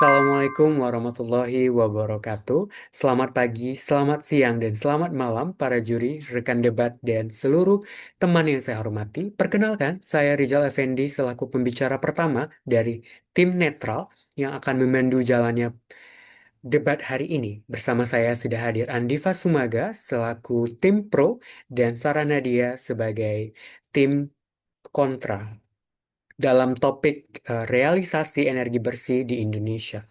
Assalamualaikum warahmatullahi wabarakatuh. Selamat pagi, selamat siang, dan selamat malam para juri, rekan debat, dan seluruh teman yang saya hormati. Perkenalkan, saya Rizal Effendi selaku pembicara pertama dari tim netral yang akan memandu jalannya debat hari ini. Bersama saya sudah hadir Andiva Sumaga selaku tim pro dan Sarah Nadia sebagai tim kontra dalam topik realisasi energi bersih di Indonesia.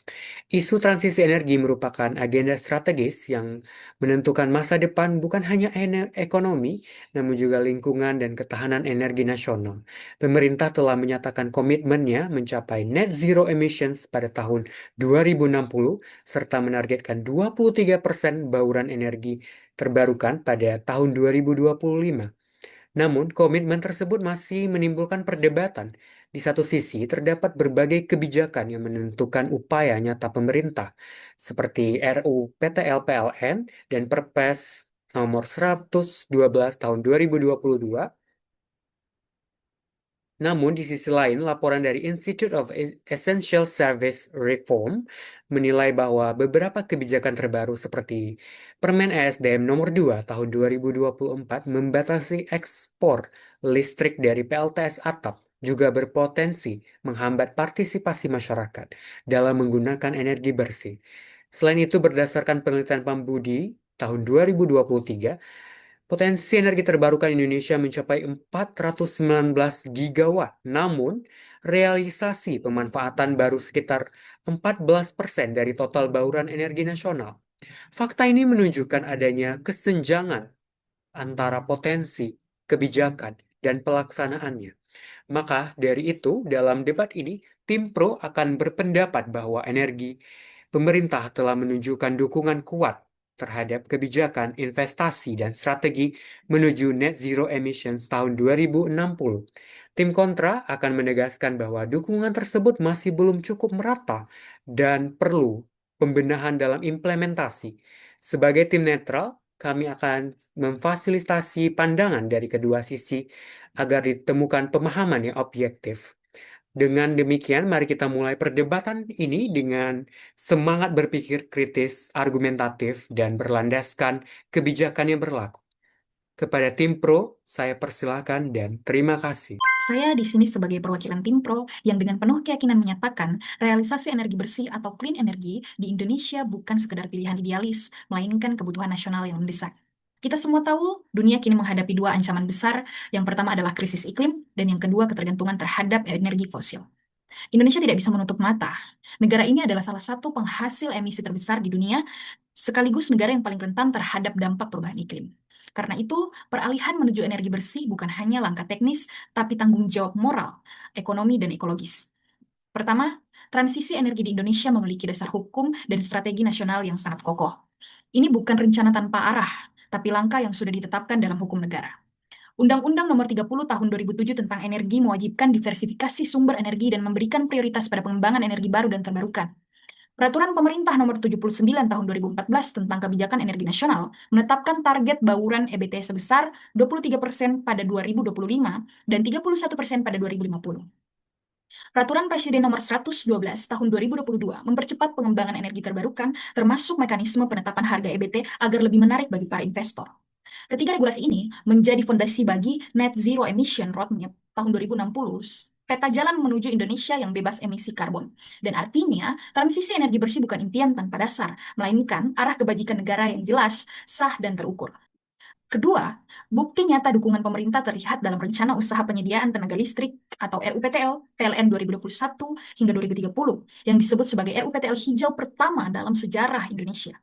Isu transisi energi merupakan agenda strategis yang menentukan masa depan bukan hanya ekonomi, namun juga lingkungan dan ketahanan energi nasional. Pemerintah telah menyatakan komitmennya mencapai net zero emissions pada tahun 2060 serta menargetkan 23% bauran energi terbarukan pada tahun 2025. Namun, komitmen tersebut masih menimbulkan perdebatan. Di satu sisi, terdapat berbagai kebijakan yang menentukan upaya nyata pemerintah, seperti RUU PTL-PLN dan Perpres nomor 112 tahun 2022. Namun, di sisi lain, laporan dari Institute of Essential Service Reform menilai bahwa beberapa kebijakan terbaru seperti Permen ESDM nomor 2 tahun 2024 membatasi ekspor listrik dari PLTS atap juga berpotensi menghambat partisipasi masyarakat dalam menggunakan energi bersih. Selain itu, berdasarkan penelitian Pambudi tahun 2023, potensi energi terbarukan Indonesia mencapai 419 gigawatt, namun realisasi pemanfaatan baru sekitar 14% dari total bauran energi nasional. Fakta ini menunjukkan adanya kesenjangan antara potensi, kebijakan, dan pelaksanaannya. Maka dari itu, dalam debat ini, tim pro akan berpendapat bahwa pemerintah telah menunjukkan dukungan kuat terhadap kebijakan, investasi, dan strategi menuju net zero emissions tahun 2060. Tim kontra akan menegaskan bahwa dukungan tersebut masih belum cukup merata dan perlu pembenahan dalam implementasi. Sebagai tim netral, kami akan memfasilitasi pandangan dari kedua sisi agar ditemukan pemahaman yang objektif. Dengan demikian, mari kita mulai perdebatan ini dengan semangat berpikir kritis, argumentatif, dan berlandaskan kebijakan yang berlaku. Kepada tim pro, saya persilakan dan terima kasih. Saya di sini sebagai perwakilan tim pro yang dengan penuh keyakinan menyatakan realisasi energi bersih atau clean energy di Indonesia bukan sekedar pilihan idealis, melainkan kebutuhan nasional yang mendesak. Kita semua tahu dunia kini menghadapi dua ancaman besar. Yang pertama adalah krisis iklim, dan yang kedua ketergantungan terhadap energi fosil. Indonesia tidak bisa menutup mata. Negara ini adalah salah satu penghasil emisi terbesar di dunia, sekaligus negara yang paling rentan terhadap dampak perubahan iklim. Karena itu, peralihan menuju energi bersih bukan hanya langkah teknis, tapi tanggung jawab moral, ekonomi, dan ekologis. Pertama, transisi energi di Indonesia memiliki dasar hukum dan strategi nasional yang sangat kokoh. Ini bukan rencana tanpa arah, tapi langkah yang sudah ditetapkan dalam hukum negara. Undang-Undang Nomor 30 Tahun 2007 tentang Energi mewajibkan diversifikasi sumber energi dan memberikan prioritas pada pengembangan energi baru dan terbarukan. Peraturan Pemerintah Nomor 79 Tahun 2014 tentang Kebijakan Energi Nasional menetapkan target bauran EBT sebesar 23% pada 2025 dan 31% pada 2050. Peraturan Presiden Nomor 112 Tahun 2022 mempercepat pengembangan energi terbarukan, termasuk mekanisme penetapan harga EBT agar lebih menarik bagi para investor. Ketiga regulasi ini menjadi fondasi bagi Net Zero Emission Roadmap tahun 2060, peta jalan menuju Indonesia yang bebas emisi karbon. Dan artinya, transisi energi bersih bukan impian tanpa dasar, melainkan arah kebajikan negara yang jelas, sah, dan terukur. Kedua, bukti nyata dukungan pemerintah terlihat dalam Rencana Usaha Penyediaan Tenaga Listrik atau RUPTL PLN 2021 hingga 2030 yang disebut sebagai RUPTL hijau pertama dalam sejarah Indonesia.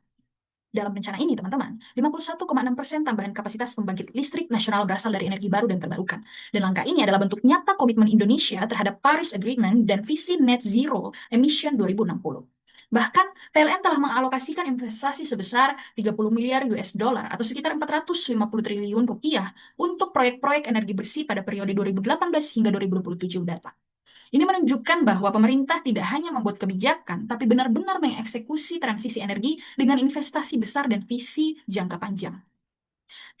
Dalam rencana ini, teman-teman, 51,6% tambahan kapasitas pembangkit listrik nasional berasal dari energi baru dan terbarukan. Dan langkah ini adalah bentuk nyata komitmen Indonesia terhadap Paris Agreement dan visi Net Zero Emission 2060. Bahkan, PLN telah mengalokasikan investasi sebesar 30 miliar US dollar atau sekitar 450 triliun rupiah untuk proyek-proyek energi bersih pada periode 2018 hingga 2027 mendatang. Ini menunjukkan bahwa pemerintah tidak hanya membuat kebijakan, tapi benar-benar mengeksekusi transisi energi dengan investasi besar dan visi jangka panjang.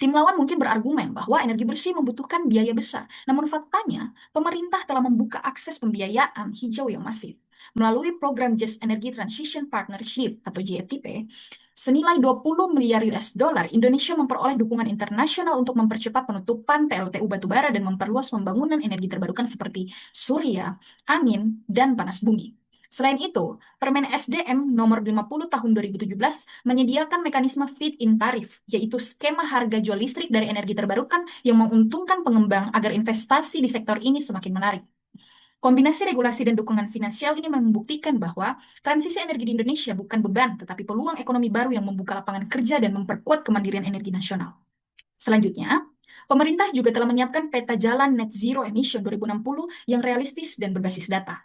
Tim lawan mungkin berargumen bahwa energi bersih membutuhkan biaya besar, namun faktanya pemerintah telah membuka akses pembiayaan hijau yang masif. Melalui program Just Energy Transition Partnership atau JETP, senilai 20 miliar US dollar, Indonesia memperoleh dukungan internasional untuk mempercepat penutupan PLTU batubara dan memperluas pembangunan energi terbarukan seperti surya, angin, dan panas bumi. Selain itu, Permen SDM nomor 50 tahun 2017 menyediakan mekanisme feed-in tarif, yaitu skema harga jual listrik dari energi terbarukan yang menguntungkan pengembang agar investasi di sektor ini semakin menarik. Kombinasi regulasi dan dukungan finansial ini membuktikan bahwa transisi energi di Indonesia bukan beban, tetapi peluang ekonomi baru yang membuka lapangan kerja dan memperkuat kemandirian energi nasional. Selanjutnya, pemerintah juga telah menyiapkan peta jalan net zero emission 2060 yang realistis dan berbasis data.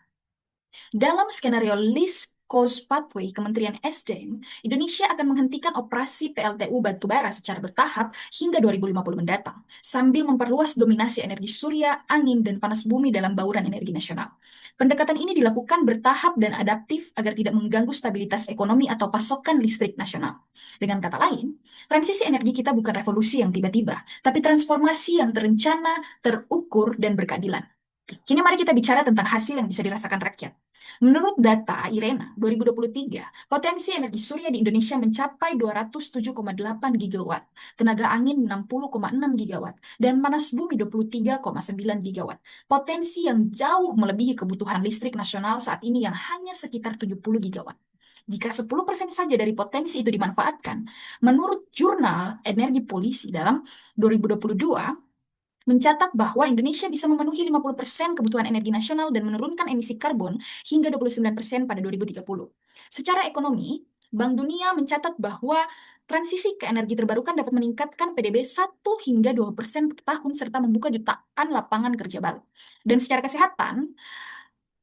Dalam skenario Least Cost Pathway Kementerian SDM, Indonesia akan menghentikan operasi PLTU batubara secara bertahap hingga 2050 mendatang, sambil memperluas dominasi energi surya, angin, dan panas bumi dalam bauran energi nasional. Pendekatan ini dilakukan bertahap dan adaptif agar tidak mengganggu stabilitas ekonomi atau pasokan listrik nasional. Dengan kata lain, transisi energi kita bukan revolusi yang tiba-tiba, tapi transformasi yang terencana, terukur, dan berkeadilan. Kini mari kita bicara tentang hasil yang bisa dirasakan rakyat. Menurut data IRENA 2023, potensi energi surya di Indonesia mencapai 207,8 gigawatt, tenaga angin 60,6 gigawatt, dan panas bumi 23,9 gigawatt. Potensi yang jauh melebihi kebutuhan listrik nasional saat ini yang hanya sekitar 70 gigawatt. Jika 10% saja dari potensi itu dimanfaatkan, menurut jurnal Energi Polisi dalam 2022, mencatat bahwa Indonesia bisa memenuhi 50% kebutuhan energi nasional dan menurunkan emisi karbon hingga 29% pada 2030. Secara ekonomi, Bank Dunia mencatat bahwa transisi ke energi terbarukan dapat meningkatkan PDB 1 hingga 2% per tahun serta membuka jutaan lapangan kerja baru. Dan secara kesehatan,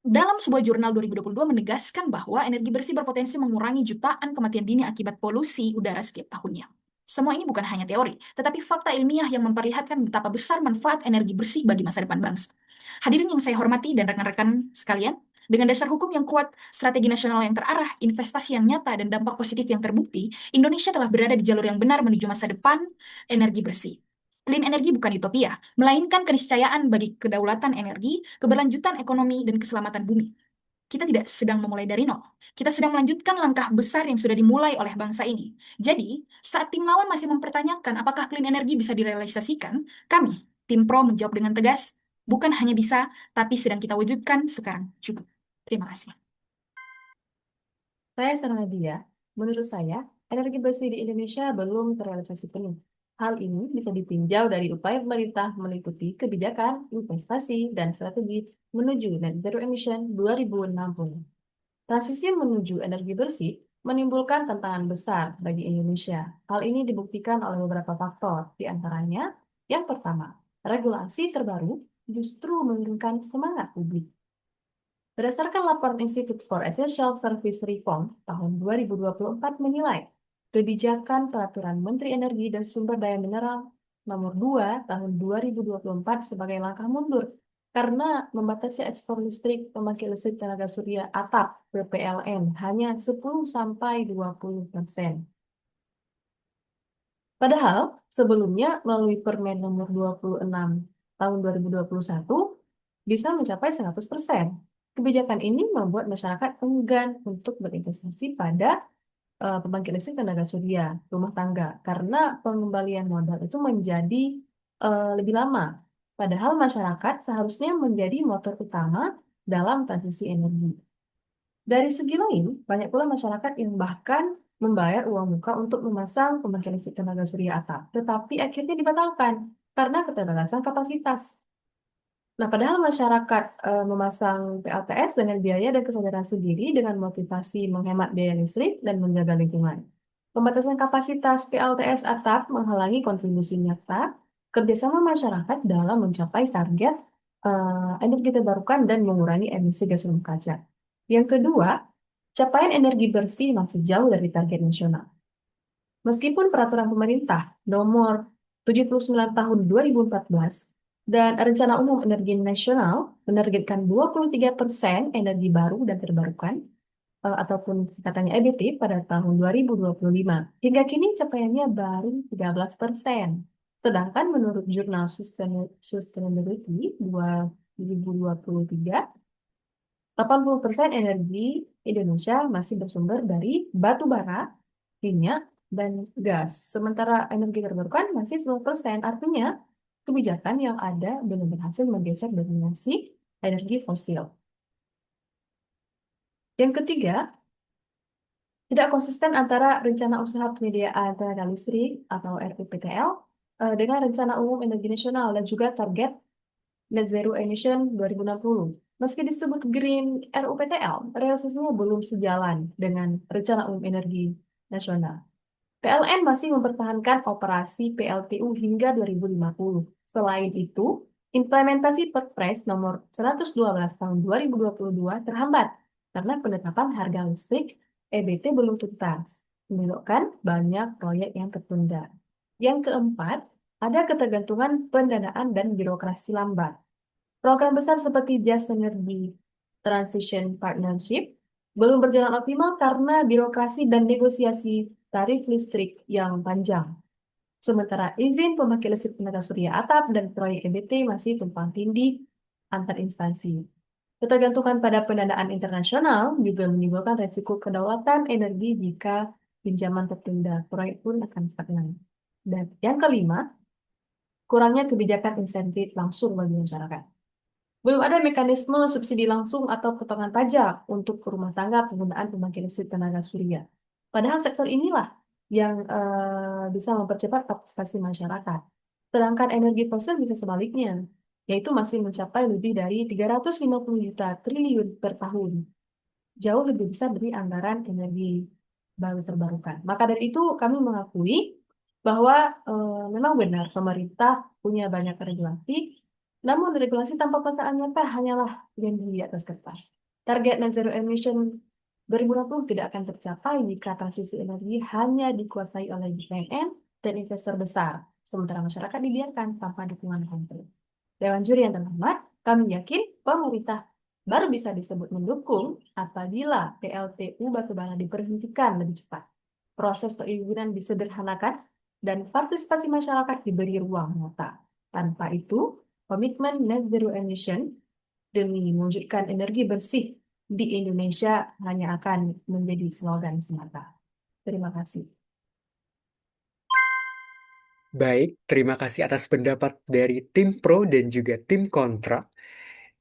dalam sebuah jurnal 2022 menegaskan bahwa energi bersih berpotensi mengurangi jutaan kematian dini akibat polusi udara setiap tahunnya. Semua ini bukan hanya teori, tetapi fakta ilmiah yang memperlihatkan betapa besar manfaat energi bersih bagi masa depan bangsa. Hadirin yang saya hormati dan rekan-rekan sekalian, dengan dasar hukum yang kuat, strategi nasional yang terarah, investasi yang nyata, dan dampak positif yang terbukti, Indonesia telah berada di jalur yang benar menuju masa depan energi bersih. Clean energy bukan utopia, melainkan keniscayaan bagi kedaulatan energi, keberlanjutan ekonomi, dan keselamatan bumi. Kita tidak sedang memulai dari nol. Kita sedang melanjutkan langkah besar yang sudah dimulai oleh bangsa ini. Jadi, saat tim lawan masih mempertanyakan apakah clean energy bisa direalisasikan, kami, tim Pro menjawab dengan tegas, bukan hanya bisa, tapi sedang kita wujudkan sekarang juga. Terima kasih. Saya Nadia. Menurut saya, energi bersih di Indonesia belum terrealisasi penuh. Hal ini bisa ditinjau dari upaya pemerintah meliputi kebijakan, investasi, dan strategi menuju net zero emission 2060. Transisi menuju energi bersih menimbulkan tantangan besar bagi Indonesia. Hal ini dibuktikan oleh beberapa faktor, di antaranya, yang pertama, regulasi terbaru justru menurunkan semangat publik. Berdasarkan laporan Institute for Essential Service Reform tahun 2024 menilai, kebijakan Peraturan Menteri Energi dan Sumber Daya Mineral Nomor 2 tahun 2024 sebagai langkah mundur karena membatasi ekspor listrik pembangkit listrik tenaga surya atap (PPLN) hanya 10-20%. Padahal sebelumnya melalui Permen Nomor 26 tahun 2021 bisa mencapai 100%. Kebijakan ini membuat masyarakat enggan untuk berinvestasi pada pembangkit listrik tenaga surya rumah tangga karena pengembalian modal itu menjadi lebih lama. Padahal masyarakat seharusnya menjadi motor utama dalam transisi energi. Dari segi lain, banyak pula masyarakat yang bahkan membayar uang muka untuk memasang pembangkit listrik tenaga surya atap, tetapi akhirnya dibatalkan karena keterbatasan kapasitas. Nah, padahal masyarakat memasang PLTS dengan biaya dan kesadaran sendiri dengan motivasi menghemat biaya listrik dan menjaga lingkungan. Pembatasan kapasitas PLTS atap menghalangi kontribusi nyata kerjasama masyarakat dalam mencapai target energi terbarukan dan mengurangi emisi gas rumah kaca. Yang kedua, capaian energi bersih masih jauh dari target nasional. Meskipun peraturan pemerintah nomor 79 tahun 2014 dan Rencana Umum Energi Nasional menargetkan 23% energi baru dan terbarukan ataupun singkatannya EBT pada tahun 2025. Hingga kini capaiannya baru 13%. Sedangkan menurut Jurnal Sustainability 2023, 80% energi Indonesia masih bersumber dari batu bara, minyak, dan gas. Sementara energi terbarukan masih 10%. Artinya, kebijakan yang ada belum berhasil menggeser dominasi energi fosil. Yang ketiga, tidak konsisten antara rencana usaha penyediaan tenaga listrik atau RUPTL dengan rencana umum energi nasional dan juga target net zero emission 2060. Meski disebut Green RUPTL, realisasinya belum sejalan dengan rencana umum energi nasional. PLN masih mempertahankan operasi PLTU hingga 2050. Selain itu, implementasi Perpres nomor 112 tahun 2022 terhambat karena penetapan harga listrik EBT belum tuntas, menyebabkan banyak proyek yang tertunda. Yang keempat, ada ketergantungan pendanaan dan birokrasi lambat. Program besar seperti Just Energy Transition Partnership belum berjalan optimal karena birokrasi dan negosiasi tarif listrik yang panjang. Sementara izin pembangkit listrik tenaga surya atap dan proyek EBT masih tumpang tindih antar instansi. Ketergantungan pada pendanaan internasional juga menimbulkan resiko kedaulatan energi jika pinjaman tertunda, proyek pun akan stagnan. Dan yang kelima, kurangnya kebijakan insentif langsung bagi masyarakat. Belum ada mekanisme subsidi langsung atau potongan pajak untuk rumah tangga penggunaan pembangkit listrik tenaga surya. Padahal sektor inilah yang bisa mempercepat partisipasi masyarakat. Sedangkan energi fosil bisa sebaliknya, yaitu masih mencapai lebih dari 350 juta triliun per tahun. Jauh lebih besar dari anggaran energi baru terbarukan. Maka dari itu kami mengakui bahwa memang benar pemerintah punya banyak regulasi, namun regulasi tanpa pelaksanaan nyata hanyalah janji di atas kertas. Target net zero emission 2060 tidak akan tercapai jika transisi energi hanya dikuasai oleh BUMN dan investor besar, sementara masyarakat dibiarkan tanpa dukungan konkret. Dewan juri yang terhormat, kami yakin pemerintah baru bisa disebut mendukung apabila PLTU batubara diberhentikan lebih cepat. Proses perizinan disederhanakan dan partisipasi masyarakat diberi ruang nyata. Tanpa itu, komitmen net zero emission demi mewujudkan energi bersih di Indonesia hanya akan menjadi slogan semata. Terima kasih. Baik, terima kasih atas pendapat dari tim pro dan juga tim kontra.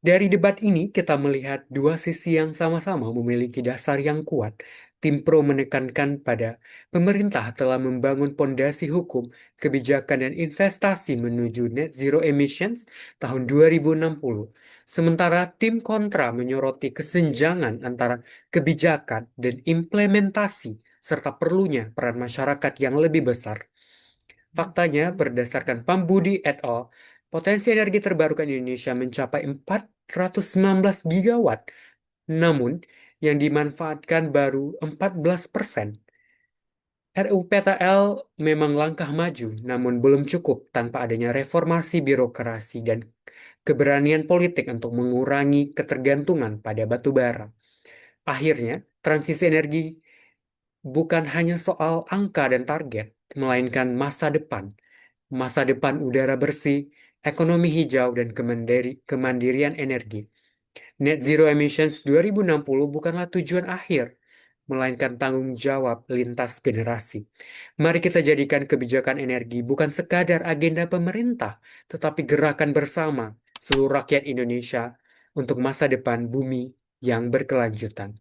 Dari debat ini, kita melihat dua sisi yang sama-sama memiliki dasar yang kuat. Tim pro menekankan pada pemerintah telah membangun pondasi hukum, kebijakan, dan investasi menuju net zero emissions tahun 2060. Sementara tim kontra menyoroti kesenjangan antara kebijakan dan implementasi, serta perlunya peran masyarakat yang lebih besar. Faktanya, berdasarkan Pambudi et al., potensi energi terbarukan Indonesia mencapai 419 gigawatt, namun yang dimanfaatkan baru 14%. RUPTL memang langkah maju, namun belum cukup tanpa adanya reformasi birokrasi dan keberanian politik untuk mengurangi ketergantungan pada batu bara. Akhirnya, transisi energi bukan hanya soal angka dan target, melainkan masa depan. Masa depan udara bersih, ekonomi hijau, dan kemandirian energi. Net Zero Emissions 2060 bukanlah tujuan akhir, melainkan tanggung jawab lintas generasi. Mari kita jadikan kebijakan energi bukan sekadar agenda pemerintah, tetapi gerakan bersama seluruh rakyat Indonesia untuk masa depan bumi yang berkelanjutan.